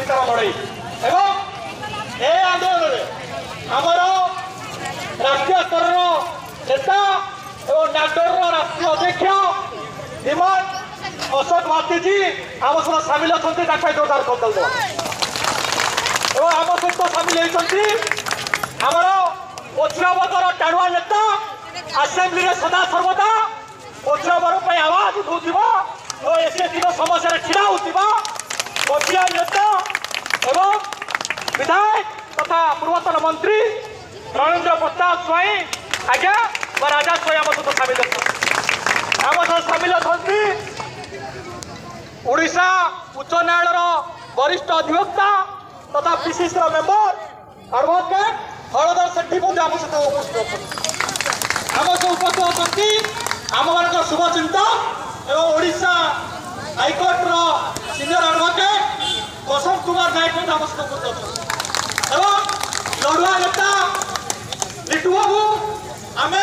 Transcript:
अधिकार लड़ाई एवं ए आंदोलन आमर राष्ट्रीय स्तर नेता एवं नागडोर राष्ट्रीय अध्यक्ष धीमन अशोक भारती जी आम सहित सामिल अच्छा जोरदार करदल एवं आम सहित सामिल होती आमर वज्रवर्गर टाणुआ नेता आसेम्बली सदा सर्वदा वज्रवर्ग आवाज उठाउथिबा और एसएसटी समस्या छिड़ा होता मझिया नेता एवं विधायक तथा पूर्वतन मंत्री रणेन्द्र प्रताप स्वाई आज्ञा राजा स्वाई आम सहित सामिल आम सहित सामिल अछंती ओडिशा उच्च न्यायालय वरिष्ठ अधिवक्ता तथा विशिष्ट मेंबर एडवोकेट हरदर सेठी आम सहित उपस्थित आम सब उपस्थित अछंती आम मान शुभचिंतक एवं ओडिशा हाइकोर्टर सीनियर एडवोकेट बसंत कुमार नायक आम सहित उपस्थित एवं लड़ुआ नेता लिटू बाबू आम